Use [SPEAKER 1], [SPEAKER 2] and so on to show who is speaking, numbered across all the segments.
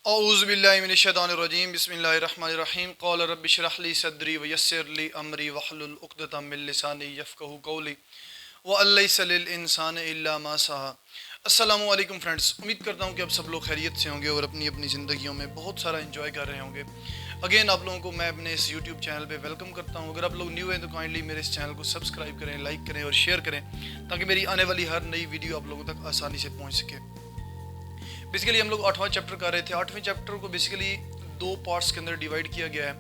[SPEAKER 1] अऊज़ु बिल्लाहि मिनश्शैतानिर्रजीम बिस्मिल्लाहिर्रहमानिर्रहीम क़ाल रब्बि इश्रह ली सदरी व यस्सिर ली अमरी वहलुल उक़दतम मिन लिसानी यफ़क़हू क़ौली व लैसा लिल इंसानि इल्ला मा सहा। अस्सलामु अलैकुम फ्रेंड्स, उम्मीद करता हूँ कि आप सब लोग खैरियत से होंगे और अपनी अपनी ज़िंदगियों में बहुत सारा एंजॉय कर रहे होंगे। अगेन आप लोगों को मैं अपने इस यूट्यूब चैनल पे वेलकम करता हूँ। अगर आप लोग न्यू हैं तो काइंडली मेरे इस चैनल को सब्सक्राइब करें, लाइक करें और शेयर करें ताकि मेरी आने वाली हर नई वीडियो आप लोगों तक आसानी से पहुँच सके। बेसिकली हम लोग 8वां चैप्टर कर रहे थे। 8वें चैप्टर को बेसिकली दो पार्ट्स के अंदर डिवाइड किया गया है।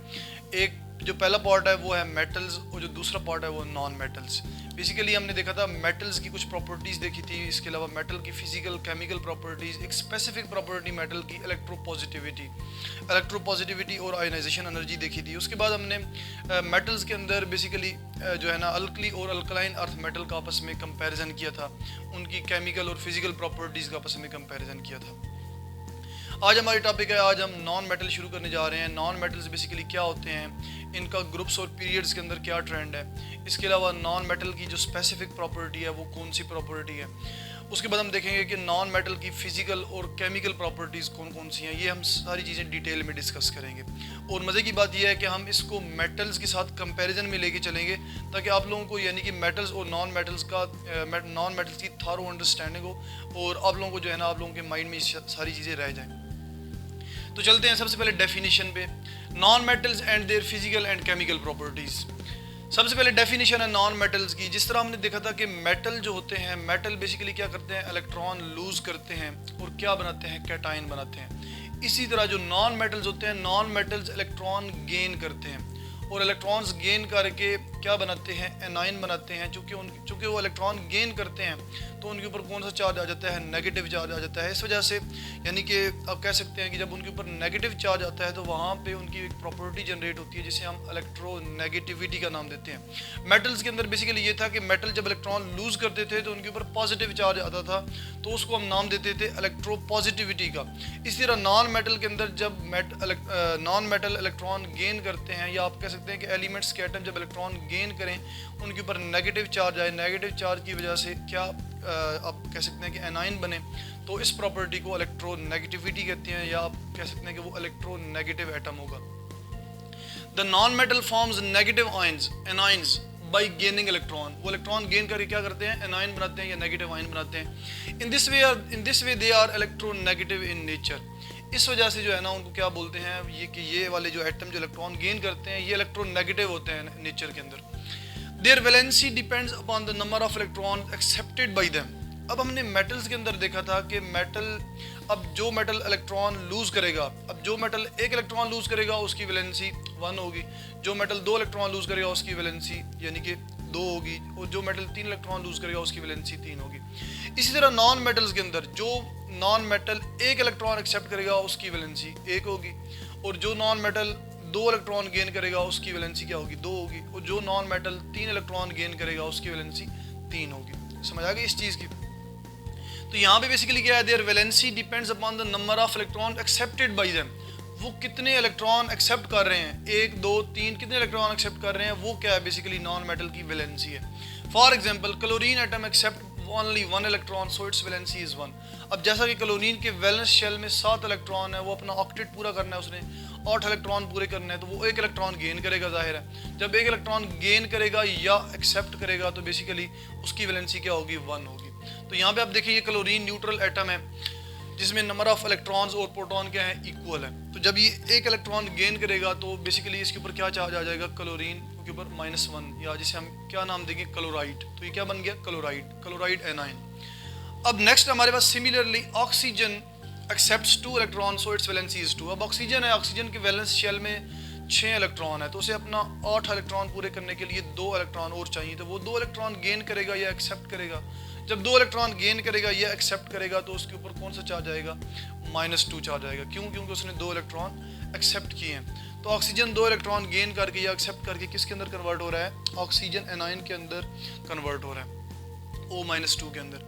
[SPEAKER 1] एक जो पहला पार्ट है वो है मेटल्स और जो दूसरा पार्ट है वो नॉन मेटल्स। बेसिकली हमने देखा था मेटल्स की कुछ प्रॉपर्टीज़ देखी थी, इसके अलावा मेटल की फिजिकल केमिकल प्रॉपर्टीज़, एक स्पेसिफिक प्रॉपर्टी मेटल की इलेक्ट्रोपॉजिटिविटी और आयोनाइजेशन एनर्जी देखी थी। उसके बाद हमने मेटल्स के अंदर बेसिकली जो है ना अल्कली और अल्कलाइन अर्थ मेटल का आपस में कंपैरिजन किया था, उनकी केमिकल और फिजिकल प्रॉपर्टीज़ का आपस में कंपैरिजन किया था। आज हमारी टॉपिक है, आज हम नॉन मेटल शुरू करने जा रहे हैं। नॉन मेटल्स बेसिकली क्या होते हैं, इनका ग्रुप्स और पीरियड्स के अंदर क्या ट्रेंड है, इसके अलावा नॉन मेटल की जो स्पेसिफिक प्रॉपर्टी है वो कौन सी प्रॉपर्टी है। उसके बाद हम देखेंगे कि नॉन मेटल की फिजिकल और केमिकल प्रॉपर्टीज़ कौन कौन सी हैं। ये हम सारी चीज़ें डिटेल में डिस्कस करेंगे। और मज़े की बात यह है कि हम इसको मेटल्स के साथ कंपैरिजन में लेके चलेंगे ताकि आप लोगों को यानी कि मेटल्स और नॉन मेटल्स की थारो अंडरस्टैंडिंग हो और आप लोगों को जो है ना आप लोगों के माइंड में सारी चीज़ें रह जाएँ। तो चलते हैं सबसे पहले डेफिनेशन पे, non metals and their physical and chemical properties. सबसे पहले डेफिनेशन है नॉन मेटल्स की। जिस तरह हमने देखा था कि मेटल जो होते हैं, मेटल बेसिकली क्या करते हैं, इलेक्ट्रॉन लूज करते हैं और क्या बनाते हैं, कैटाइन बनाते हैं। इसी तरह जो नॉन मेटल्स होते हैं, नॉन मेटल्स इलेक्ट्रॉन गेन करते हैं और इलेक्ट्रॉन्स गेन करके क्या बनाते हैं, एनाइन बनाते हैं। चूँकि वो इलेक्ट्रॉन गेन करते हैं तो उनके ऊपर कौन सा चार्ज आ जाता है, नेगेटिव चार्ज आ जाता है। इस वजह से यानी कि आप कह सकते हैं कि जब उनके ऊपर नेगेटिव चार्ज आता है तो वहाँ पे उनकी एक प्रॉपर्टी जनरेट होती है जिसे हम इलेक्ट्रोनेगेटिविटी का नाम देते हैं। मेटल्स के अंदर बेसिकली ये था कि मेटल जब इलेक्ट्रॉन लूज करते थे तो उनके ऊपर पॉजिटिव चार्ज आता था, तो उसको हम नाम देते थे इलेक्ट्रोपॉजिटिविटी का। इसी तरह नॉन मेटल के अंदर जब नॉन मेटल इलेक्ट्रॉन गेन करते हैं, या आप कह सकते हैं कि एलिमेंट्स के एटम जब इलेक्ट्रॉन गेन करें उनके ऊपर नेगेटिव चार्ज आए, नेगेटिव चार्ज की वजह से क्या आप कह सकते हैं कि एनाइन बने, तो इस प्रॉपर्टी को इलेक्ट्रोनेगेटिविटी कहते हैं, या आप कह सकते हैं कि वो इलेक्ट्रोनेगेटिव एटम होगा। The non metal forms negative ions anions by gaining electron. वो इलेक्ट्रॉन गेन करके क्या करते हैं, एनाइन बनाते हैं या नेगेटिव आयन बनाते हैं। In this way they are electronegative in nature. इस वजह से जो है ना उनको क्या बोलते हैं, ये वाले जो एटम जो इलेक्ट्रॉन गेन करते हैं ये इलेक्ट्रोनेगेटिव होते हैं नेचर के अंदर। Their valency depends upon the number of electron accepted by them. अब हमने मेटल्स के अंदर देखा था कि अब जो मेटल इलेक्ट्रॉन लूज करेगा, अब जो मेटल एक इलेक्ट्रॉन लूज करेगा उसकी वैलेंसी 1 होगी, जो मेटल 2 इलेक्ट्रॉन लूज करेगा उसकी वैलेंसी यानी कि 2 होगी, और जो मेटल 3 इलेक्ट्रॉन लूज करेगा उसकी वैलेंसी 3 होगी। इसी तरह नॉन मेटल्स के अंदर जो नॉन मेटल 1 इलेक्ट्रॉन एक्सेप्ट करेगा उसकी वैलेंसी 1 होगी, और जो नॉन मेटल 2 इलेक्ट्रॉन गेन करेगा उसकी वैलेंसी क्या होगी, 2 होगी, और जो नॉन मेटल 3 इलेक्ट्रॉन गेन करेगा उसकी वैलेंसी 3 होगी। समझ आ गई इस चीज़ की। तो यहाँ पे बेसिकली क्या है, their valency depends upon the number of electron accepted by them. वो कितने इलेक्ट्रॉन एक्सेप्ट कर रहे हैं, 1 2 3 कितने इलेक्ट्रॉन एक्सेप्ट कर रहे हैं, वो क्या है बेसिकली नॉन मेटल की वैलेंसी है। For example chlorine atom accept only 1 electron so its valency is 1। अब जैसा कि क्लोरीन के वैलेंस शेल में 7 इलेक्ट्रॉन है, वो अपना ऑक्टेट पूरा करना है, उसने 8 इलेक्ट्रॉन पूरे करने हैं, तो वो 1 इलेक्ट्रॉन गेन करेगा। जाहिर है जब 1 इलेक्ट्रॉन गेन करेगा या एक्सेप्ट करेगा तो बेसिकली उसकी वैलेंसी क्या होगी, 1 होगी। तो यहाँ पे आप देखिए ये क्लोरीन न्यूट्रल एटम है जिसमें नंबर ऑफ इलेक्ट्रॉन्स और प्रोटॉन क्या है, इक्वल है। तो जब ये 1 इलेक्ट्रॉन गेन करेगा तो बेसिकली इसके ऊपर क्या चार्ज आ जाएगा, क्लोरीन के ऊपर -1, या जिसे हम क्या नाम देंगे, क्लोराइड। तो ये क्या बन गया, क्लोराइड एनाइन। अब नेक्स्ट हमारे पास similarly oxygen accepts 2 electron so its valency is 2। अब ऑक्सीजन है, ऑक्सीजन के वैलेंस शेल में 6 इलेक्ट्रॉन है, तो उसे अपना 8 इलेक्ट्रॉन पूरे करने के लिए 2 इलेक्ट्रॉन और चाहिए, तो वो 2 इलेक्ट्रॉन गेन करेगा या एक्सेप्ट करेगा। जब 2 इलेक्ट्रॉन गेन करेगा या एक्सेप्ट करेगा तो उसके ऊपर कौन सा चार्ज आएगा, -2 चार्ज आएगा। क्यों, क्योंकि उसने 2 इलेक्ट्रॉन एक्सेप्ट किए हैं। तो ऑक्सीजन 2 इलेक्ट्रॉन गेन करके या एक्सेप्ट करके किसके अंदर कन्वर्ट हो रहा है, ऑक्सीजन एनाइन के अंदर कन्वर्ट हो रहा है, O-2 के अंदर।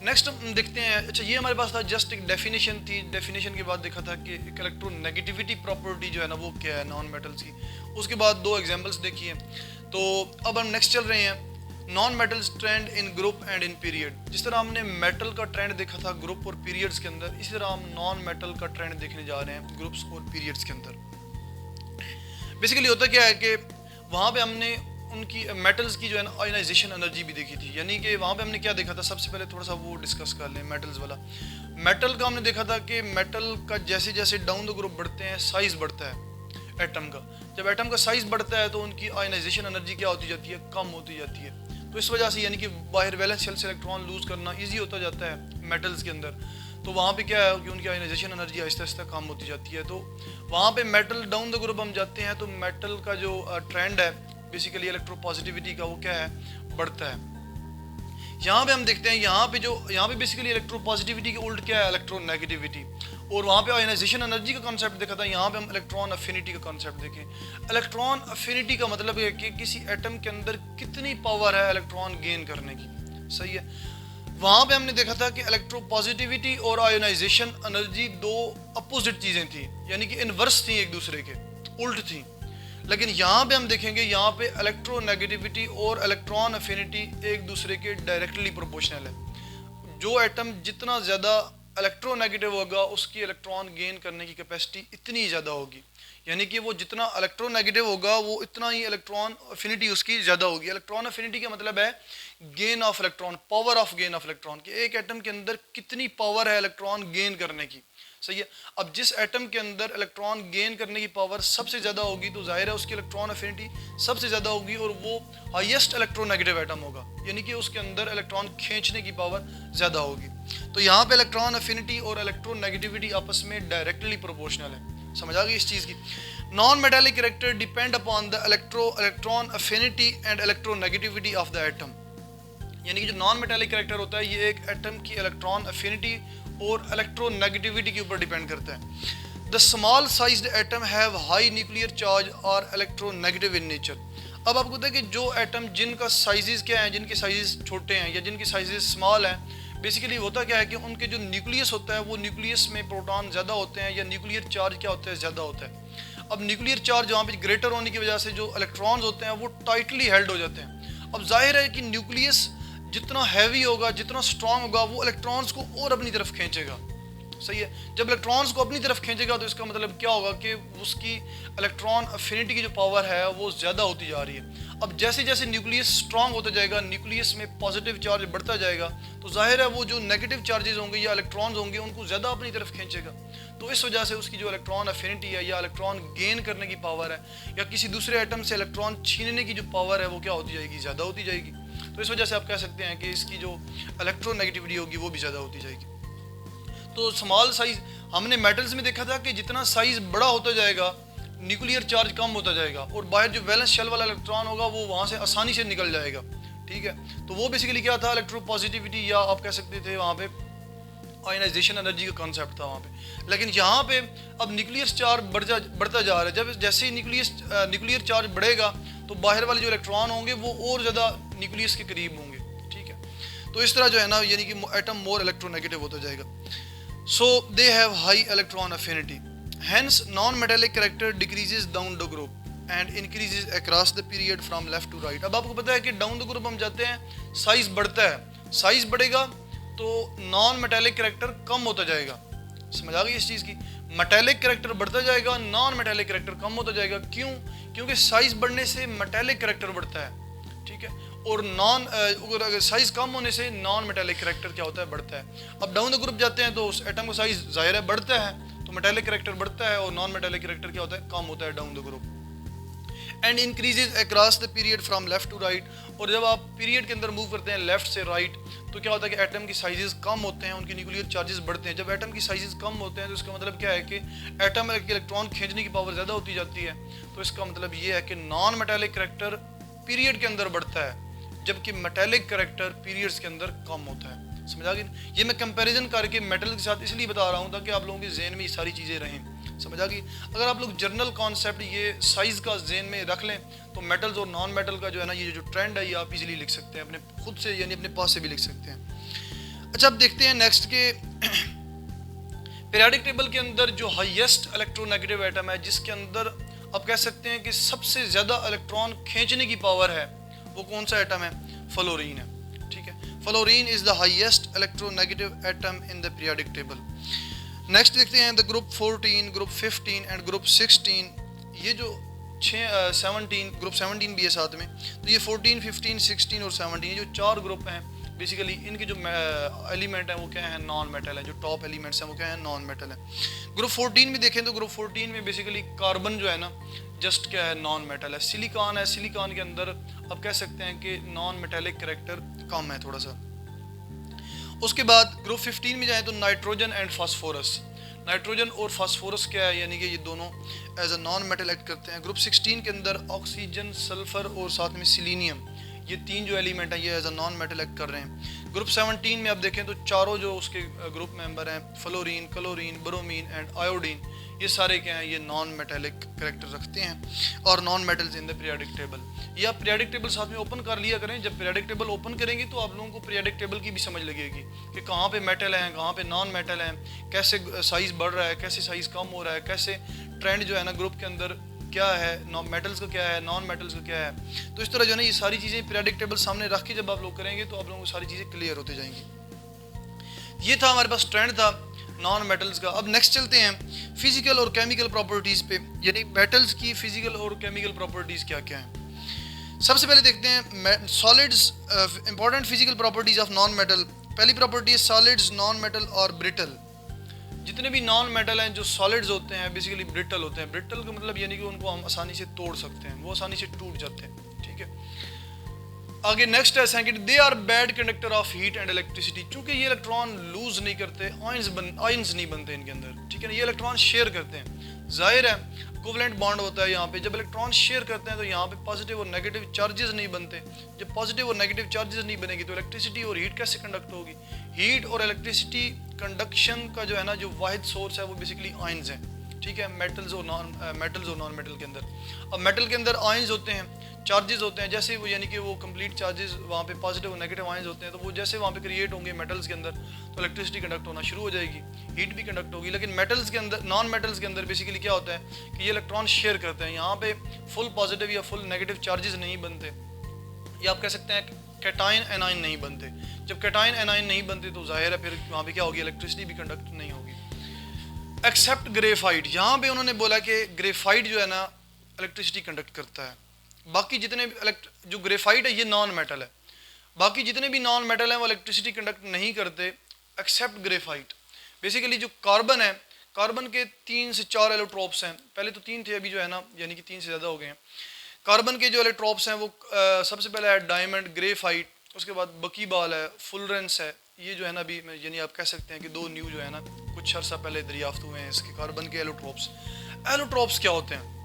[SPEAKER 1] नेक्स्ट हम देखते हैं, अच्छा ये हमारे पास था जस्ट एक डेफिनेशन थी। डेफिनेशन के बाद देखा था कि एक इलेक्ट्रोनेगेटिविटी प्रॉपर्टी जो है ना वो क्या है नॉन मेटल्स की। उसके बाद 2 एग्जांपल्स देखिए। तो अब हम नेक्स्ट चल रहे हैं। Non metals trend in group and in period. जिस तरह हमने मेटल का ट्रेंड देखा था ग्रुप और पीरियड्स के अंदर, इसी तरह हम नॉन मेटल का ट्रेंड देखने जा रहे हैं ग्रुप्स और पीरियड्स के अंदर। बेसिकली होता क्या है कि वहाँ पे हमने उनकी मेटल्स की जो है ना आयनाइजेशन एनर्जी भी देखी थी, यानी कि वहाँ पे हमने क्या देखा था, सबसे पहले थोड़ा सा वो डिस्कस कर लें मेटल्स वाला। मेटल का हमने देखा था कि मेटल का जैसे जैसे डाउन द ग्रुप बढ़ते हैं साइज़ बढ़ता है एटम का। जब एटम का साइज़ बढ़ता है तो उनकी आयनाइजेशन एनर्जी क्या होती जाती है, कम होती जाती है। तो इस वजह से यानी कि बाहर वैलेंस शेल से इलेक्ट्रॉन लूज़ करना ईजी होता जाता है मेटल्स के अंदर। तो वहाँ पे क्या है कि उनकी आयनाइजेशन एनर्जी आहिस्ता आहिस्ता कम होती जाती है। तो वहाँ पे मेटल डाउन द ग्रुप हम जाते हैं तो मेटल का जो ट्रेंड है बेसिकली इलेक्ट्रोपॉजिटिविटी का, वो क्या है, बढ़ता है। यहाँ पे हम देखते हैं यहाँ पे बेसिकली इलेक्ट्रोपॉजिटिविटी के उल्ट क्या है, इलेक्ट्रोनेगेटिविटी। और वहाँ पे आयनाइजेशन एनर्जी का कॉन्सेप्ट देखा था, यहाँ पे हम इलेक्ट्रॉन अफिनिटी का कॉन्सेप्ट देखें। इलेक्ट्रॉन अफिनिटी का मतलब है कि किसी एटम के अंदर कितनी पावर है इलेक्ट्रॉन गेन करने की, सही है। वहाँ पे हमने देखा था कि इलेक्ट्रोपॉजिटिविटी और आयोनाइजेशन एनर्जी दो अपोजिट चीज़ें थी, यानी कि इनवर्स थी, एक दूसरे के उल्ट थी। लेकिन यहाँ पे हम देखेंगे यहाँ पे इलेक्ट्रोनेगेटिविटी और इलेक्ट्रॉन अफिनिटी एक दूसरे के डायरेक्टली प्रोपोर्शनल है। जो एटम जितना ज़्यादा इलेक्ट्रोनेगेटिव होगा उसकी इलेक्ट्रॉन गेन करने की कैपेसिटी इतनी ज़्यादा होगी, यानी कि वो जितना इलेक्ट्रोनेगेटिव होगा वो इतना ही इलेक्ट्रॉन अफिनिटी उसकी ज़्यादा होगी। इलेक्ट्रॉन अफिनिटी का मतलब है gain of electron, power of gain of electron, कि एक एटम के अंदर कितनी पावर है इलेक्ट्रॉन गेन करने की, सही है। अब जिस एटम के अंदर इलेक्ट्रॉन गेन करने की पावर सबसे ज़्यादा होगी तो जाहिर है उसकी इलेक्ट्रॉन अफिनिटी सबसे ज़्यादा होगी और वो हाईएस्ट इलेक्ट्रोनेगेटिव एटम होगा, यानी कि उसके अंदर इलेक्ट्रॉन खींचने की पावर ज़्यादा होगी। तो यहाँ पे इलेक्ट्रॉन अफिनिटी और इलेक्ट्रोनेगेटिविटी आपस में डायरेक्टली प्रोपोर्शनल है। समझ आ गई इस चीज़ की। Non metallic character depend upon the electron affinity and electronegativity of the atom, यानी कि जो नॉन मेटालिक कैरेक्टर होता है ये एक एटम की इलेक्ट्रॉन अफिनिटी और इलेक्ट्रोनेगेटिविटी के ऊपर डिपेंड करता है। The small sized atom have high nuclear charge और इलेक्ट्रोनेगेटिव इन नेचर। अब आपको पता है कि जो एटम जिनका साइजेस क्या है, जिनके साइजेस छोटे हैं या जिनके साइजेस स्मॉल हैं, बेसिकली होता क्या है कि उनके जो न्यूक्लियस होता है वो न्यूक्लियस में प्रोटॉन ज़्यादा होते हैं या न्यूक्लियर चार्ज क्या होता है, ज़्यादा होता है। अब न्यूक्लियर चार्ज वहाँ पे ग्रेटर होने की वजह से जो इलेक्ट्रॉन्स होते हैं वो टाइटली हेल्ड हो जाते हैं। अब जाहिर है कि न्यूक्लियस जितना हैवी होगा, जितना स्ट्रांग होगा, वो इलेक्ट्रॉन्स को और अपनी तरफ खींचेगा, सही है। जब इलेक्ट्रॉन्स को अपनी तरफ खींचेगा तो इसका मतलब क्या होगा कि उसकी इलेक्ट्रॉन अफिनिटी की जो पावर है वो ज़्यादा होती जा रही है। अब जैसे जैसे न्यूक्लियस स्ट्रांग होता जाएगा, न्यूक्लियस में पॉजिटिव चार्ज बढ़ता जाएगा, तो जाहिर है वो जो नेगेटिव चार्जेस होंगे या इलेक्ट्रॉन्स होंगे उनको ज़्यादा अपनी तरफ खींचेगा। तो इस वजह से उसकी जो इलेक्ट्रॉन अफिनिटी है या इलेक्ट्रॉन गेन करने की पावर है या किसी दूसरे एटम से इलेक्ट्रॉन छीनने की जो पावर है वो क्या होती जाएगी, ज़्यादा होती जाएगी। तो इस वजह से आप कह सकते हैं कि इसकी जो इलेक्ट्रोनेगेटिविटी होगी वो भी ज़्यादा होती जाएगी। तो स्मॉल साइज हमने मेटल्स में देखा था कि जितना साइज बड़ा होता जाएगा न्यूक्लियर चार्ज कम होता जाएगा और बाहर जो वैलेंस शेल वाला इलेक्ट्रॉन होगा वो वहाँ से आसानी से निकल जाएगा, ठीक है। तो वो बेसिकली क्या था, इलेक्ट्रोपॉजिटिविटी या आप कह सकते थे वहाँ पे आयनाइजेशन एनर्जी का कॉन्सेप्ट था वहाँ पे। लेकिन यहाँ पे अब न्यूक्लियर चार्ज बढ़ता जा रहा है। जब जैसे ही न्यूक्लियर चार्ज बढ़ेगा तो बाहर वाले जो इलेक्ट्रॉन होंगे वो और ज़्यादा न्यूक्लियस के करीब होंगे, ठीक है। तो इस तरह जो है ना यानी कि एटम मोर इलेक्ट्रोनेगेटिव होता जाएगा। So they have high electron affinity, hence non metallic character decreases down the group and increases across the period from left to right. अब आपको पता है कि डाउन द ग्रुप हम जाते हैं, साइज बढ़ता है, साइज बढ़ेगा तो नॉन मेटालिक कैरेक्टर कम होता जाएगा। समझ आ गई इस चीज़ की। मेटालिक कैरेक्टर बढ़ता जाएगा, नॉन मेटालिक कैरेक्टर कम होता जाएगा। क्यों? क्योंकि साइज बढ़ने से मेटालिक कैरेक्टर बढ़ता है, ठीक है, और अगर साइज कम होने से नॉन मेटालिक कैरेक्टर क्या होता है, बढ़ता है। अब डाउन द ग्रुप जाते हैं तो उस एटम का साइज जाहिर है बढ़ता है, तो मेटालिक कैरेक्टर बढ़ता है और नॉन मेटालिक कैरेक्टर क्या होता है, कम होता है down the group. And increases across the period from left to right. और जब आप पीरियड के अंदर मूव करते हैं लेफ्ट से राइट तो क्या होता है कि एटम की साइजेस कम होते हैं, उनके न्यूक्लियर चार्जेस बढ़ते हैं। जब एटम की साइजेस कम होते हैं तो इसका मतलब क्या है कि एटम के इलेक्ट्रॉन खींचने की पावर ज़्यादा होती जाती है। तो इसका मतलब ये है कि नॉन मेटालिक कैरेक्टर पीरियड के अंदर बढ़ता है जबकि मेटालिक कैरेक्टर पीरियड्स के अंदर कम होता है। समझ आ गई। ये मैं कंपैरिजन करके मेटल के साथ इसलिए बता रहा हूँ ताकि आप लोगों के जहन में ये सारी चीज़ें रहें। समझ आ गई। अगर आप लोग जनरल कॉन्सेप्ट ये साइज़ का जहन में रख लें तो मेटल्स और नॉन मेटल का जो है ना ये जो ट्रेंड है ये आप इजीली लिख सकते हैं, अपने खुद से यानी अपने पास से भी लिख सकते हैं। अच्छा, अब देखते हैं नेक्स्ट के पीरियोडिक टेबल के अंदर जो हाईएस्ट इलेक्ट्रोनेगेटिव एटम है जिसके अंदर आप कह सकते हैं कि सबसे ज़्यादा इलेक्ट्रॉन खींचने की पावर है वो कौन सा एटम है। फ्लोरीन है, ठीक है। Fluorine is the highest electronegative atom in the periodic table. Next देखते हैं the group 14, group 15 and group 16। ये जो 17 ग्रुप 17 भी है साथ में, तो ये 14, 15, 16 और 17 ये जो 4 ग्रुप हैं बेसिकली इनके जो एलिमेंट हैं वो क्या है, नॉन मेटल है। जो टॉप एलिमेंट्स हैं वो क्या है, नॉन मेटल है। ग्रुप 14 में देखें तो ग्रुप 14 में बेसिकली कार्बन जो है ना जस्ट क्या है, नॉन मेटल है। सिलिकॉन है, सिलिकॉन के अंदर आप कह सकते हैं कि नॉन मेटेलिक कैरेक्टर कम है थोड़ा सा। उसके बाद ग्रुप 15 में जाएँ तो नाइट्रोजन एंड फास्फोरस। नाइट्रोजन और फास्फोरस क्या है, यानी कि ये दोनों as a non metal act करते हैं। ग्रुप 16 के अंदर ऑक्सीजन, सल्फर और साथ में सिलीनियम, ये 3 जो एलिमेंट हैं ये as a non metal act कर रहे हैं। ग्रुप 17 में आप देखें तो चारों जो उसके ग्रुप मेंबर हैं, fluorine, chlorine, bromine and iodine, ये सारे क्या हैं, ये नॉन मेटेलिक कैरेक्टर रखते हैं और non metals in the periodic table. ये आप पीरियोडिक टेबल साथ में ओपन कर लिया करें। जब पीरियोडिक टेबल ओपन करेंगे तो आप लोगों को पीरियोडिक टेबल की भी समझ लगेगी कि कहाँ पे मेटल हैं, कहाँ पे नॉन मेटल हैं, कैसे साइज़ बढ़ रहा है, कैसे साइज़ कम हो रहा है, कैसे ट्रेंड जो है ना ग्रुप के अंदर क्या है, मेटल्स का क्या है, नॉन मेटल्स का क्या है। तो इस तरह जो है ना ये सारी चीज़ें पीरियोडिक टेबल सामने रख के जब आप लोग करेंगे तो आप लोगों को सारी चीज़ें क्लियर होती जाएंगी। ये था हमारे पास ट्रेंड था नॉन मेटल्स का। अब नेक्स्ट चलते हैं फिजिकल और केमिकल प्रॉपर्टीज़ पे, यानी मेटल्स की फिजिकल और केमिकल प्रॉपर्टीज़ क्या क्या हैं। सबसे पहले देखते हैं solids, important physical properties of non metal. पहली प्रॉपर्टी है सॉलिड्स, नॉन मेटल और ब्रिटल। जितने भी नॉन मेटल हैं जो सॉलिड्स होते हैं बेसिकली ब्रिटल होते हैं। ब्रिटल का मतलब यानी कि उनको हम आसानी से तोड़ सकते हैं, वो आसानी से टूट जाते हैं, ठीक है। आगे नेक्स्ट है second, they are bad conductor of heat and electricity. चूंकि ये इलेक्ट्रॉन लूज नहीं करते, आयंस नहीं बनते इनके अंदर, ठीक है ना। ये इलेक्ट्रॉन शेयर करते हैं, जाहिर है कोवलेंट बॉन्ड होता है यहाँ पे। जब इलेक्ट्रॉन शेयर करते हैं तो यहाँ पे पॉजिटिव और नेगेटिव चार्जेस नहीं बनते। जब पॉजिटिव और नेगेटिव चार्जेस नहीं बनेगी तो इलेक्ट्रिसिटी और हीट कैसे कंडक्ट होगी। हीट और इलेक्ट्रिसिटी कंडक्शन का जो है ना जो वाहिद सोर्स है वो बेसिकली आयंस है, ठीक है, मेटल्स और नॉन मेटल के अंदर। अब मेटल के अंदर आयंस होते हैं, चार्जेस होते हैं, जैसे वो यानी कि वो कंप्लीट चार्जेस वहाँ पे पॉजिटिव और नेगेटिव आयंस होते हैं, तो वो जैसे वहाँ पे क्रिएट होंगे मेटल्स के अंदर तो इलेक्ट्रिसिटी कंडक्ट होना शुरू हो जाएगी, हीट भी कंडक्ट होगी। लेकिन मेटल्स के अंदर, नॉन मेटल्स के अंदर बेसिकली क्या होता है कि ये इलेक्ट्रॉन शेयर करते हैं, यहाँ पे फुल पॉजिटिव या फुल नेगेटिव चार्जेस नहीं बनते, या आप कह सकते हैं कैटाइन एनाइन नहीं बनते। जब कैटाइन एनाइन नहीं बनते तो जाहिर है फिर वहाँ पे क्या होगी, इलेक्ट्रिसिटी भी कंडक्ट नहीं होगी। एक्सेप्ट ग्रेफाइट, यहाँ पे उन्होंने बोला कि ग्रेफाइट जो है ना इलेक्ट्रिसिटी कंडक्ट करता है। बाकी जितने भी जो ग्रेफाइट है ये नॉन मेटल है, बाकी जितने भी नॉन मेटल हैं वो इलेक्ट्रिसिटी कंडक्ट नहीं करते एक्सेप्ट ग्रेफाइट। बेसिकली जो कार्बन है, कार्बन के 3 से 4 एलोट्रोप्स हैं, पहले तो 3 थे अभी जो है ना यानी कि 3 से ज़्यादा हो गए हैं। कार्बन के जो एलोट्रोप्स हैं वो सबसे पहले है डायमंड, ग्रेफाइट, उसके बाद बकीबाल है, फुलरेंस है। ये जो है ना अभी यानी आप कह सकते हैं कि 2 न्यू जो है ना कुछ अर्सा पहले दरियाफ्त हुए हैं इसके कार्बन के एलोट्रोप्स। एलोट्रोप्स क्या होते हैं?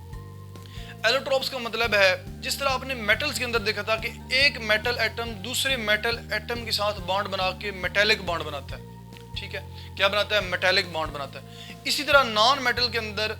[SPEAKER 1] एलोट्रोप्स का मतलब है जिस तरह आपने मेटल्स के अंदर देखा था कि एक मेटल एटम दूसरे मेटल एटम के साथ बॉन्ड बना के मेटेलिक बॉन्ड बनाता है, ठीक है, क्या बनाता है, मेटेलिक बॉन्ड बनाता है। इसी तरह नॉन मेटल के अंदर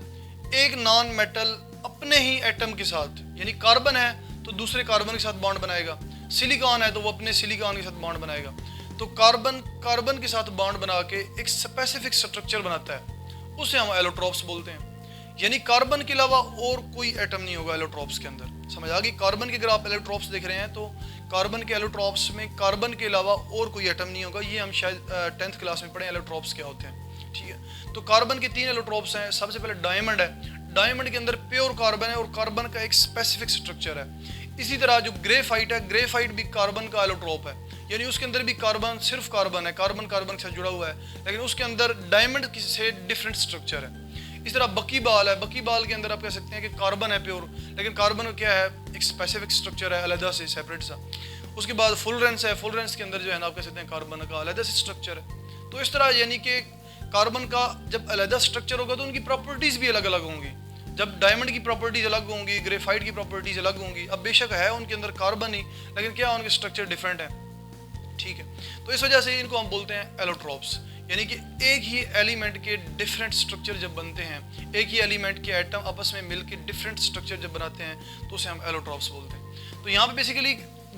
[SPEAKER 1] एक नॉन मेटल अपने ही एटम के साथ, यानी कार्बन है तो दूसरे कार्बन के साथ बॉन्ड बनाएगा, सिलिकॉन है तो वो अपने सिलिकॉन के साथ बॉन्ड बनाएगा। तो कार्बन के साथ बॉन्ड बना के एक स्पेसिफिक स्ट्रक्चर बनाता है, उसे हम एलोट्रोप्स बोलते हैं। यानी कार्बन के अलावा और कोई एटम नहीं होगा एलोट्रोप्स के अंदर। समझ आ गई? कार्बन के अगर आप एलोट्रोप्स देख रहे हैं तो कार्बन के एलोट्रोप्स में कार्बन के अलावा और कोई एटम नहीं होगा। ये हम शायद 10th क्लास में पढ़े एलोट्रोप्स क्या होते हैं, ठीक है। तो कार्बन के 3 एलोट्रोप्स हैं। सबसे पहले डायमंड है, डायमंड के अंदर प्योर कार्बन है और कार्बन का एक स्पेसिफिक स्ट्रक्चर है। इसी तरह जो ग्रेफाइट है, ग्रेफाइट भी कार्बन का एलोट्रोप है, यानी उसके अंदर भी कार्बन, सिर्फ कार्बन है, कार्बन कार्बन के साथ जुड़ा हुआ है, लेकिन उसके अंदर डायमंड से डिफरेंट स्ट्रक्चर है। इस तरह बकीबाल है, बकीबाल के अंदर आप कह सकते हैं कि कार्बन है प्योर, लेकिन कार्बन क्या है, एक स्पेसिफिक स्ट्रक्चर है अलग से, सेपरेट सा। उसके बाद फुलरेंस है, फुलरेंस के अंदर जो है ना आप कह सकते हैं कार्बन का अलग से स्ट्रक्चर है। तो इस तरह यानी कि कार्बन का जब अलग स्ट्रक्चर होगा तो उनकी प्रॉपर्टीज़ भी अलग अलग होंगी। जब डायमंड की प्रॉपर्टीज़ अलग होंगी, ग्रेफाइट की प्रॉपर्टीज़ अलग होंगी। अब बेशक है उनके अंदर कार्बन ही, लेकिन क्या उनके स्ट्रक्चर डिफरेंट है, ठीक है। तो इस वजह से इनको हम बोलते हैं एलोट्रोप्स, यानी कि एक ही एलिमेंट के डिफरेंट स्ट्रक्चर जब बनते हैं, एक ही एलिमेंट के एटम आपस में मिलकर डिफरेंट स्ट्रक्चर जब बनाते हैं तो उसे हम एलोट्रोप्स बोलते हैं। तो यहाँ पे बेसिकली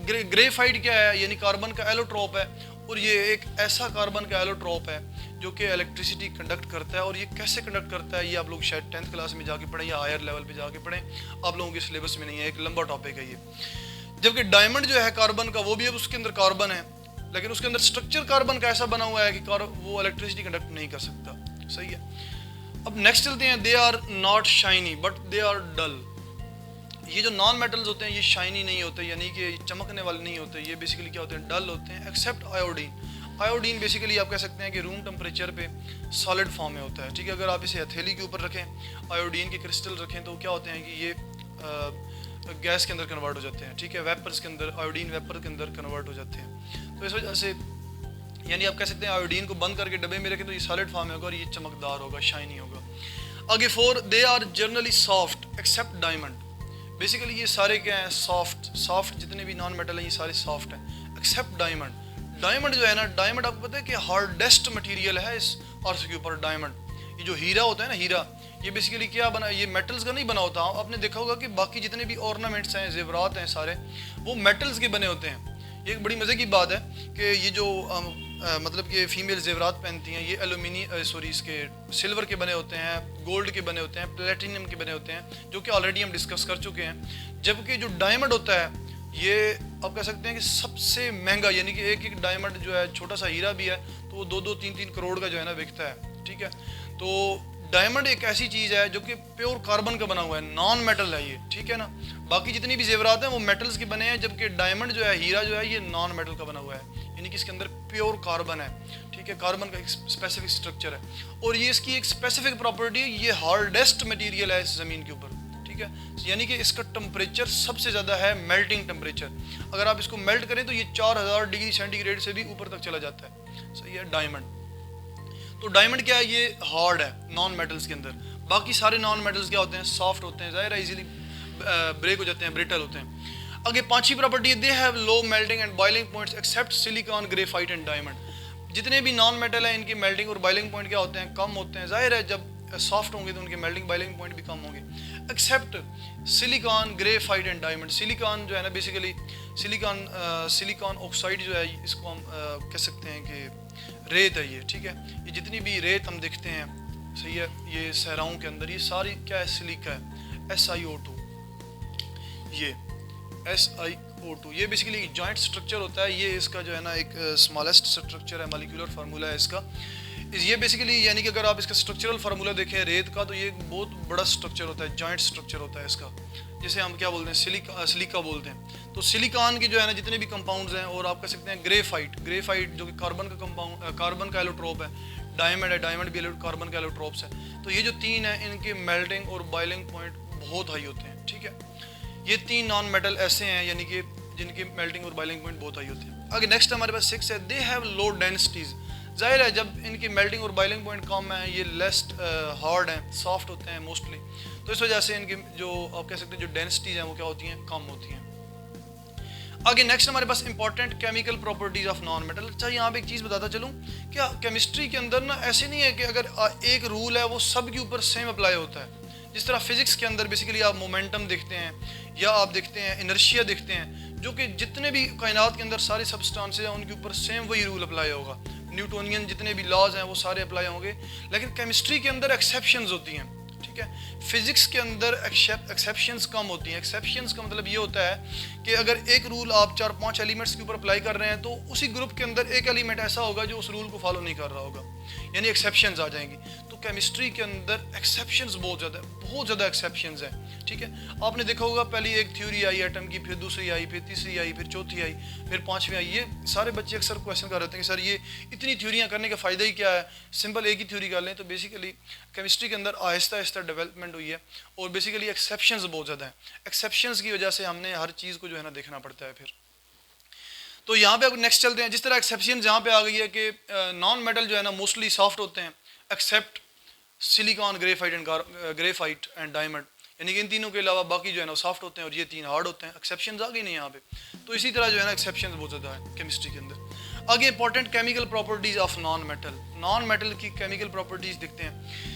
[SPEAKER 1] ग्रेफाइट क्या है, यानी कार्बन का एलोट्रोप है, और ये एक ऐसा कार्बन का एलोट्रोप है जो कि इलेक्ट्रिसिटी कंडक्ट करता है। और ये कैसे कंडक्ट करता है ये आप लोग शायद 10th क्लास में जाके पढ़ें या हायर लेवल पे जाके पढ़ें, आप लोगों के सिलेबस में नहीं है, एक लंबा टॉपिक है ये। जबकि डायमंड जो है कार्बन का, वो भी अब उसके अंदर कार्बन है, लेकिन उसके अंदर स्ट्रक्चर कार्बन का ऐसा बना हुआ है कि वो इलेक्ट्रिसिटी कंडक्ट नहीं कर सकता। सही है। अब नेक्स्ट चलते हैं, they are not shiny but they are dull. ये जो नॉन मेटल्स होते हैं ये शाइनी नहीं होते, यानी कि चमकने वाले नहीं होते, ये बेसिकली क्या होते हैं, डल होते हैं, एक्सेप्ट आयोडीन। आयोडीन बेसिकली आप कह सकते हैं कि रूम टेम्परेचर पे सॉलिड फॉर्म में होता है, ठीक है। अगर आप इसे हथेली के ऊपर रखें, आयोडीन के क्रिस्टल रखें, तो क्या होते हैं कि ये गैस के अंदर कन्वर्ट हो जाते हैं, ठीक है, वेपर्स के अंदर, आयोडीन वेपर के अंदर कन्वर्ट हो जाते हैं। तो इस वजह से यानी आप कह सकते हैं आयोडीन को बंद करके डब्बे में रखें तो ये सॉलिड फॉर्म में होगा और ये चमकदार होगा, शाइनी होगा। आगे 4, they are generally soft except diamond. Basically ये सारे क्या हैं, सॉफ्ट जितने भी नॉन मेटल हैं ये सारे सॉफ्ट हैं, एक्सेप्ट डायमंड। डायमंड जो है ना, डायमंड आपको पता है कि हार्डेस्ट मटेरियल है इस अर्थ के ऊपर। डायमंड, ये जो हीरा होता है ना, हीरा, ये बेसिकली क्या बना, ये मेटल्स का नहीं बना होता। आपने देखा होगा कि बाकी जितने भी ऑर्नामेंट्स हैं, जेवरात हैं सारे, वो मेटल्स के बने होते हैं। ये एक बड़ी मज़े की बात है कि ये जो मतलब कि फ़ीमेल जेवरात पहनती हैं, ये इसके सिल्वर के बने होते हैं, गोल्ड के बने होते हैं, प्लेटिनम के बने होते हैं, जो कि ऑलरेडी हम डिस्कस कर चुके हैं। जबकि जो डायमंड होता है ये आप कह सकते हैं कि सबसे महंगा, यानी कि एक डायमंड जो है, छोटा सा हीरा भी है तो वो 2-2, 3-3 करोड़ का जो है ना बिकता है, ठीक है। तो डायमंड एक ऐसी चीज़ है जो कि प्योर कार्बन का बना हुआ है, नॉन मेटल है ये, ठीक है ना। बाकी जितनी भी जेवरात हैं वो मेटल्स के बने हैं, जबकि डायमंड जो है, हीरा जो है, ये नॉन मेटल का बना हुआ है, यानी कि इसके अंदर प्योर कार्बन है, ठीक है। कार्बन का एक स्पेसिफिक स्ट्रक्चर है और ये इसकी एक स्पेसिफिक प्रॉपर्टी है, ये हार्डेस्ट मटेरियल है इस ज़मीन के ऊपर, ठीक है। यानी कि इसका टेम्परेचर सबसे ज़्यादा है, मेल्टिंग टेम्परेचर। अगर आप इसको मेल्ट करें तो ये 4000 डिग्री सेंटीग्रेड से भी ऊपर तक चला जाता है, सही है, डायमंड। तो डायमंड क्या है, ये हार्ड है नॉन मेटल्स के अंदर। बाकी सारे नॉन मेटल्स क्या होते हैं, सॉफ्ट होते हैं, ज़ाहिर है इजीली ब्रेक हो जाते हैं, ब्रिटल होते हैं। आगे 5वीं प्रॉपर्टी है, they have low melting and boiling points accept silicon, graphite and diamond. जितने भी नॉन मेटल हैं इनकी मेल्टिंग और बॉइलिंग पॉइंट क्या होते हैं, कम होते हैं। ज़ाहिर है जब सॉफ्ट होंगे तो उनके मेल्टिंग बॉइलिंग पॉइंट भी कम होंगे, except silicon, graphite and diamond. Silicon जो है ना, बेसिकली सिलिकॉन ऑक्साइड जो है, इसको हम कह सकते हैं कि रेत है ये, ठीक है। ये जितनी भी रेत हम देखते हैं, सही है, ये सहराओं के अंदर, ये सारी क्या है, सिलिका है, SiO2, ये SiO2, ये बेसिकली एक जॉइंट स्ट्रक्चर होता है। ये इसका जो है ना एक स्मॉलेस्ट स्ट्रक्चर है, मॉलिक्यूलर फार्मूला है इसका। ये बेसिकली यानी कि अगर आप इसका स्ट्रक्चरल फार्मूला देखें रेत का, तो ये एक बहुत बड़ा स्ट्रक्चर होता है, जॉइंट स्ट्रक्चर होता है इसका, जिसे हम क्या बोलते हैं, सिलिका बोलते हैं। तो सिलिकॉन के जो है ना जितने भी कंपाउंड्स हैं, और आप कह सकते हैं ग्रेफाइट जो कि कार्बन का कंपाउंड, कार्बन का एलोट्रोप है, डायमंड भी कार्बन का एलोट्रोप्स है। तो ये जो 3 है, इनके मेल्टिंग और बॉइलिंग पॉइंट बहुत हाई होते हैं, ठीक है। ये 3 नॉन मेटल ऐसे हैं यानी कि जिनके मेल्टिंग और बॉइलिंग पॉइंट बहुत हाई होते हैं। आगे नेक्स्ट हमारे पास 6 है, दे हैव लो डेंसिटीज। जाहिर है जब इनकी मेल्टिंग और बॉइलिंग पॉइंट कम है, ये लेस हार्ड हैं, सॉफ्ट होते हैं मोस्टली, तो इस वजह से इनकी जो आप कह सकते हैं जो डेंसिटीज हैं वो क्या होती हैं, कम होती हैं। आगे नेक्स्ट हमारे पास important chemical properties of non metal. अच्छा यहाँ पे एक चीज़ बताता चलूँ, क्या केमिस्ट्री के अंदर ना ऐसे नहीं है कि अगर एक रूल है वो सब के ऊपर सेम अप्लाई होता है। जिस तरह फिजिक्स के अंदर बेसिकली आप मोमेंटम देखते हैं या आप देखते हैं इनर्शिया देखते हैं, जो कि जितने भी कायनात के अंदर सारे सबस्टांसेस हैं उनके ऊपर सेम वही रूल अप्लाई होगा। न्यूटोनियन जितने भी लॉज हैं वो सारे अप्लाई होंगे, लेकिन केमिस्ट्री के अंदर एक्सेप्शंस होती हैं, ठीक है। फिजिक्स के अंदर एक्सेप्शंस कम होती हैं। एक्सेप्शंस का मतलब ये होता है कि अगर एक रूल आप 4-5 एलिमेंट्स के ऊपर अप्लाई कर रहे हैं तो उसी ग्रुप के अंदर एक एलिमेंट ऐसा होगा जो उस रूल को फॉलो नहीं कर रहा होगा, यानी एक्सेप्शंस आ जाएंगी। तो केमिस्ट्री के अंदर एक्सेप्शंस बहुत ज़्यादा एक्सेप्शंस हैं, ठीक है। आपने देखा होगा पहली एक थ्योरी आई एटम की, फिर दूसरी आई, फिर तीसरी आई, फिर चौथी आई, फिर 5वीं आई। ये सारे बच्चे अक्सर क्वेश्चन कर रहे हैं कि सर ये इतनी थ्योरियाँ करने का फ़ायदा ही क्या है, सिंपल एक ही थ्योरी कर लें। तो बेसिकली केमिस्ट्री के अंदर आहिस्ता आहिस्ता डेवलपमेंट हुई है और बेसिकली एक्सेप्शंस बहुत ज़्यादा हैं। एक्सेप्शंस की वजह से हमने हर चीज़ को जो है ना देखना पड़ता है फिर। तो यहाँ पे अब नेक्स्ट चलते हैं। जिस तरह एक्सेप्शन यहाँ पे आ गई है कि नॉन मेटल जो है ना मोस्टली सॉफ्ट होते हैं except silicon, graphite and diamond, यानी कि इन तीनों के अलावा बाकी जो है ना सॉफ्ट होते हैं और ये 3 हार्ड होते हैं। एक्सेप्शंस आ गई नहीं यहाँ पे। तो इसी तरह जो है ना एक्सेप्शंस बहुत ज़्यादा है केमिस्ट्री के अंदर। आगे important chemical properties of non metal की केमिकल प्रॉपर्टीज देखते हैं।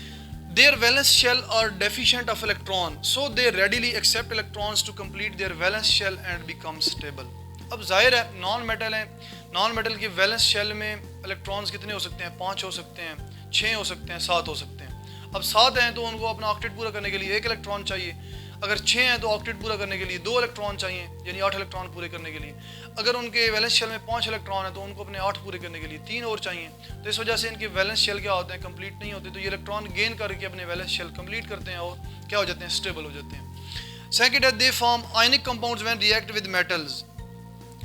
[SPEAKER 1] Their valence shell are deficient of electron, so they readily accept electrons to complete their valence shell and become stable. अब जाहिर है नॉन मेटल है, नॉन मेटल के valence shell में electrons कितने हो सकते हैं, 5 हो सकते हैं, 6 हो सकते हैं, 7 हो सकते हैं। अब 7 हैं तो उनको अपना ऑक्टेट पूरा करने के लिए 1 इलेक्ट्रॉन चाहिए। اگر 6 ہیں تو آکٹیٹ پورا کرنے کے لیے 2 الیکٹران چاہیے، یعنی 8 الیکٹران پورے کرنے کے لیے. اگر ان کے ویلنس شیل میں 5 الیکٹران ہیں تو ان کو اپنے 8 پورے کرنے کے لیے 3 اور چاہیے. تو اس وجہ سے ان کے ویلنس شیل کیا ہوتے ہیں، کمپلیٹ نہیں ہوتے. تو یہ الیکٹران گین کر کے اپنے ویلنس شیل کمپلیٹ کرتے ہیں اور کیا ہو جاتے ہیں، اسٹیبل ہو جاتے ہیں. سیکنڈ ہے they form ionic compounds when react with metals.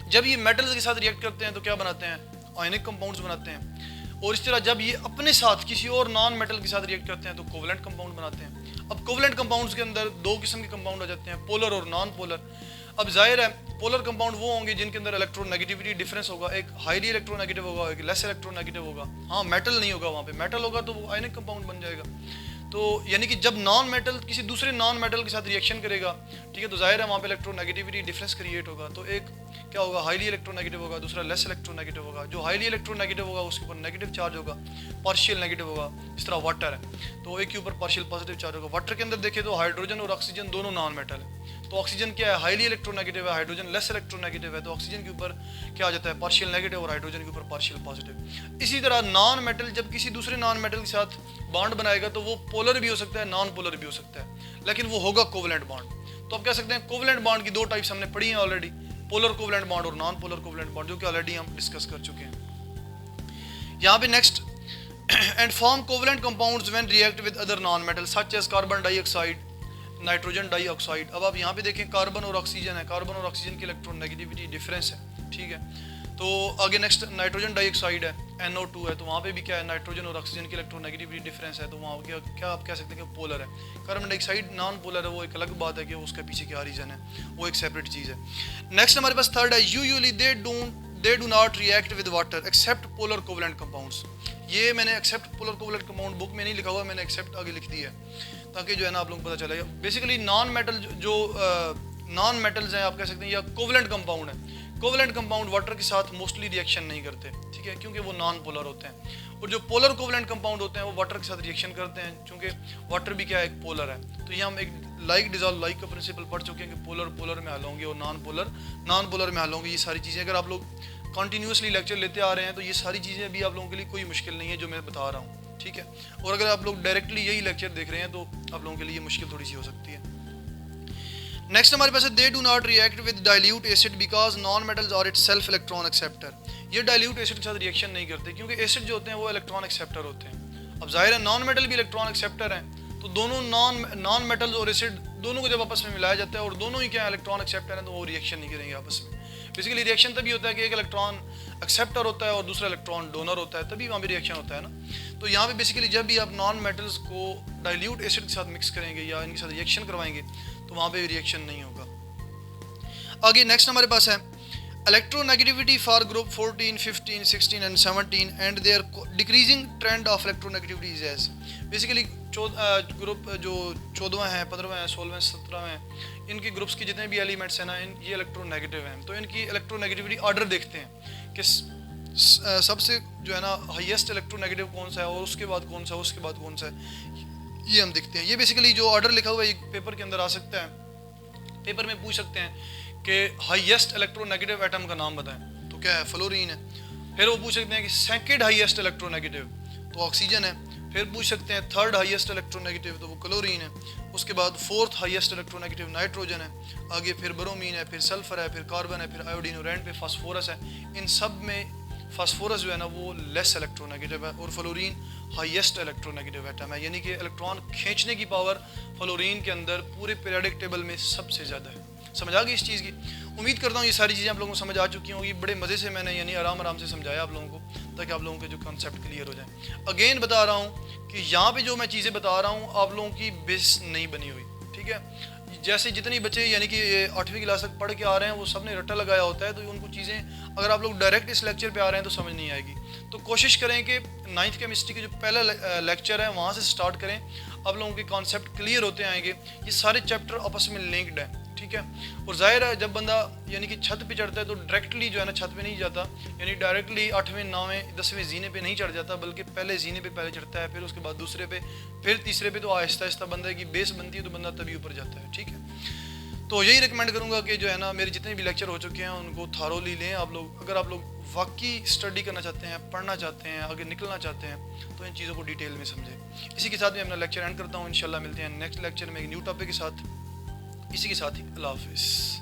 [SPEAKER 1] جب یہ میٹلز کے ساتھ ریئیکٹ کرتے ہیں تو کیا بناتے ہیں، آئنک کمپاؤنڈز بناتے ہیں. اور اس طرح جب یہ اپنے ساتھ کسی اور نان میٹل کے ساتھ ریئیکٹ کرتے ہیں تو کوولنٹ کمپاؤنڈ بناتے ہیں. اب کوولنٹ کمپاؤنڈز کے اندر 2 قسم کے کمپاؤنڈ ہو جاتے ہیں، پولر اور نان پولر. اب ظاہر ہے پولر کمپاؤنڈ وہ ہوں گے جن کے اندر الیکٹرو نیگیٹیوٹی ڈفرینس ہوگا، ایک ہائیلی الیکٹرو نیگیٹو ہوگا، ایک لیس الیکٹرو نیگیٹو ہوگا. ہاں میٹل نہیں ہوگا وہاں پہ، میٹل ہوگا تو وہ آئنک کمپاؤنڈ بن جائے گا. تو یعنی کہ جب نان میٹل کسی دوسرے نان میٹل کے ساتھ ریئیکشن کرے گا، ٹھیک ہے، تو ظاہر ہے وہاں پہ الیکٹرو نیگیٹیوٹی ڈفرینس کریٹ ہوگا. تو ایک کیا ہوگا، ہائیلی الیکٹرو نیگیٹو ہوگا، دوسرا لیس الیکٹرو نیگیٹو ہوگا. جو ہائیلی الیکٹرو نیگیٹو ہوگا اس کے اوپر نیگیٹو چارج ہوگا، پارشیل نیگیٹو ہوگا. اس طرح واٹر ہے تو ایک کے اوپر پارشیل پازیٹیو چارج ہوگا. واٹر کے اندر دیکھیں تو ہائیڈروجن اور آکسیجن دونوں نان میٹل ہیں. تو آکسیجن کیا ہے، ہائیلی الیکٹرو نیگیٹو ہے، ہائیڈروجن لیس الیکٹرو نیگیٹو ہے. تو آکسیجن کے اوپر کیا آ جاتا ہے، پارشیل نیگیٹو، اور ہائیڈروجن کے اوپر پارشیل پازیٹیو. اسی طرح نان میٹل جب کسی دوسرے نان میٹل کے ساتھ بانڈ بنائے گا تو وہ پولر بھی ہو سکتا ہے، نان پولر بھی ہو سکتا ہے، لیکن وہ ہوگا کوولنٹ بانڈ. تو آپ کہہ سکتے ہیں کوولنٹ بانڈ کی 2 ٹائپس ہم نے پڑھی ہیں آلریڈی، پولر کوولنٹ بانڈ اور نان پولر کوولنٹ بانڈ، جو کہ آلریڈی ہم ڈسکس کر چکے ہیں. یہاں پہ next and form covalent compounds when react with other non metal such as carbon dioxide, nitrogen dioxide. اب آپ یہاں پہ دیکھیں کاربن اور آکسیجن ہے، کاربن اور آکسیجن کی الیکٹرون نیگیٹیوٹی ڈفرینس ہے، ٹھیک ہے. تو آگے نیکسٹ نائٹروجن ڈائی آکسائڈ ہے، NO2 ہے. تو وہاں پہ بھی کیا ہے، نائٹروجن اور آکسیجن کی الیکٹرون نیگیٹیوٹی ڈفرینس ہے. تو وہاں کیا آپ کہہ سکتے ہیں کہ پولر ہے. کاربن ڈائی آکسائڈ نان پولر ہے، وہ ایک الگ بات ہے کہ اس کے پیچھے کیا ریزن ہے، وہ ایک سیپریٹ چیز ہے. نیکسٹ ہمارے پاس تھرڈ ہے usually they do not react with water except polar covalent compounds. یہ میں نے ایکسیپٹ پولر کوولنٹ کمپاؤنڈ بک میں نہیں لکھا ہوا، میں نے ایکسیپٹ آگے لکھ دی ہے تاکہ جو ہے نا آپ لوگوں کو پتہ چلے. بیسیکلی نان میٹل جو نان میٹلز ہیں آپ کہہ سکتے ہیں یا کوولنٹ کمپاؤنڈ ہیں، کوولنٹ کمپاؤنڈ واٹر کے ساتھ موسٹلی ریئیکشن نہیں کرتے، ٹھیک ہے، کیونکہ وہ نان پولر ہوتے ہیں. اور جو پولر کوولنٹ کمپاؤنڈ ہوتے ہیں وہ واٹر کے ساتھ ریئیکشن کرتے ہیں، چونکہ واٹر بھی کیا ہے، ایک پولر ہے. تو یہ ہم ایک لائک ڈیزالو لائک کا پرنسپل پڑھ چکے ہیں کہ پولر پولر میں حل ہوں گے اور نان پولر میں حل ہوں گے. یہ ساری چیزیں اگر آپ لوگ کنٹینیوسلی لیکچر لیتے آ رہے ہیں تو یہ ساری چیزیں بھی آپ لوگوں کے لیے کوئی مشکل نہیں ہے جو میں بتا رہا ہوں، ٹھیک ہے. اور اگر آپ لوگ ڈائریکٹلی یہی لیکچر دیکھ رہے ہیں تو آپ لوگوں کے لیے مشکل تھوڑی سی ہو سکتی ہے. نیکسٹ ہمارے پاس ہے they do not react with dilute acid because non metals are itself electron acceptor. یہ ڈائلیوٹ ایسڈ کے ساتھ ریئیکشن نہیں کرتے کیونکہ ایسڈ جو ہوتے ہیں وہ الیکٹران ایکسیپٹر ہوتے ہیں. اب ظاہر ہے نان میٹل بھی الیکٹران ایکسیپٹر ہیں، تو دونوں نان میٹلز اور ایسڈ دونوں کو جب آپس میں ملایا جاتا ہے اور دونوں ہی کیا ہے الیکٹران ایکسیپٹر ہیں، تو وہ ریئیکشن نہیں کریں گے آپس میں. بیسیکلی ریئیکشن تبھی ہوتا ہے کہ ایک الیکٹران ایکسیپٹر ہوتا ہے اور دوسرا الیکٹران ڈونر ہوتا ہے، تبھی وہاں پہ ریئیکشن ہوتا ہے نا. تو یہاں پہ بیسیکلی جب بھی آپ نان میٹلز کو ڈائلیوٹ ایسڈ کے ساتھ مکس کریں گے یا ان کے ساتھ ریئیکشن کروائیں گے تو وہاں پہ ریئیکشن نہیں ہوگا. آگے نیکسٹ ہمارے پاس ہے electronegativity for group 14, 15, 16 and 17 and their decreasing trend of electronegativity is as. Basically group جو 14واں ہیں، 15واں ہیں، 16واں، 17واں ہیں، ان کے گروپس کے جتنے بھی ایلیمنٹس ہیں نا، یہ الیکٹرو نیگیٹیو ہیں. تو ان کی الیکٹرو نیگیٹیوٹی آرڈر دیکھتے ہیں کہ سب سے جو ہے نا ہائیسٹ الیکٹرو نیگیٹو کون سا ہے اور اس کے بعد کون سا ہے، اس کے بعد کون سا ہے، یہ ہم دیکھتے ہیں. یہ بیسیکلی جو آرڈر لکھا ہوا ہے یہ پیپر کے اندر آ سکتا ہے. پیپر میں پوچھ سکتے ہیں کہ ہائیسٹ الیکٹرو نیگیٹو ایٹم کا نام بتائیں، تو کیا ہے، فلورین ہے. پھر وہ پوچھ سکتے ہیں کہ سیکنڈ ہائیسٹ الیکٹرو نیگیٹو، تو آکسیجن ہے. پھر پوچھ سکتے ہیں تھرڈ ہائیسٹ الیکٹرو نیگیٹو، تو وہ کلورین ہے. اس کے بعد fourth highest electronegative nitrogen ہے. آگے پھر برومین ہے، پھر سلفر ہے، پھر کاربن ہے، پھر آیوڈین، اور اینڈ پہ فاسفورس ہے. ان سب میں فاسفورس جو ہے نا وہ لیس الیکٹرو نیگیٹو ہے اور fluorine highest electronegative atom ہے. یعنی کہ الیکٹران کھینچنے کی پاور فلورین کے اندر پورے پیریوڈک ٹیبل میں سب سے زیادہ ہے. سمجھ آ گئی اس چیز کی؟ امید کرتا ہوں یہ ساری چیزیں آپ لوگوں کو سمجھ آ چکی ہوں گی. بڑے مزے سے میں نے یعنی آرام سے سمجھایا آپ لوگوں کو تاکہ آپ لوگوں کے جو کنسیپٹ کلیئر ہو جائیں. اگین بتا رہا ہوں کہ یہاں پہ جو میں چیزیں بتا رہا ہوں آپ لوگوں کی بیس نہیں بنی ہوئی، ٹھیک ہے. جیسے جتنی بچے یعنی کہ 8ویں کلاس تک پڑھ کے آ رہے ہیں وہ سب نے رٹا لگایا ہوتا ہے، تو ان کو چیزیں اگر آپ لوگ ڈائریکٹ اس لیکچر پہ آ رہے ہیں تو سمجھ نہیں آئے گی. تو کوشش کریں کہ 9th کیمسٹری کے جو پہلا لیکچر ہے وہاں سے سٹارٹ کریں. آپ لوگوں کے کانسیپٹ کلیئر ہوتے آئیں گے. یہ سارے چیپٹر آپس میں لنکڈ ہیں، ٹھیک ہے. اور ظاہر ہے جب بندہ یعنی کہ چھت پہ چڑھتا ہے تو ڈائریکٹلی جو ہے نا چھت پہ نہیں جاتا، یعنی ڈائریکٹلی 8ویں 9ویں 10ویں زینے پہ نہیں چڑھ جاتا، بلکہ پہلے زینے پہ پہلے چڑھتا ہے، پھر اس کے بعد دوسرے پہ، پھر تیسرے پہ. تو آہستہ آہستہ بندے کی بیس بنتی ہے تو بندہ تبھی اوپر جاتا ہے، ٹھیک ہے. تو یہی ریکمینڈ کروں گا کہ جو ہے نا میرے جتنے بھی لیکچر ہو چکے ہیں ان کو تھارولی لیں آپ لوگ. اگر آپ لوگ واقعی اسٹڈی کرنا چاہتے ہیں، پڑھنا چاہتے ہیں، آگے نکلنا چاہتے ہیں تو ان چیزوں کو ڈیٹیل میں سمجھیں. اسی کے ساتھ میں اپنا لیکچر اینڈ کرتا ہوں. انشاءاللہ ملتے ہیں نیکسٹ لیکچر میں ایک نیو ٹاپک کے ساتھ. اسی کے ساتھ ہی اللہ حافظ.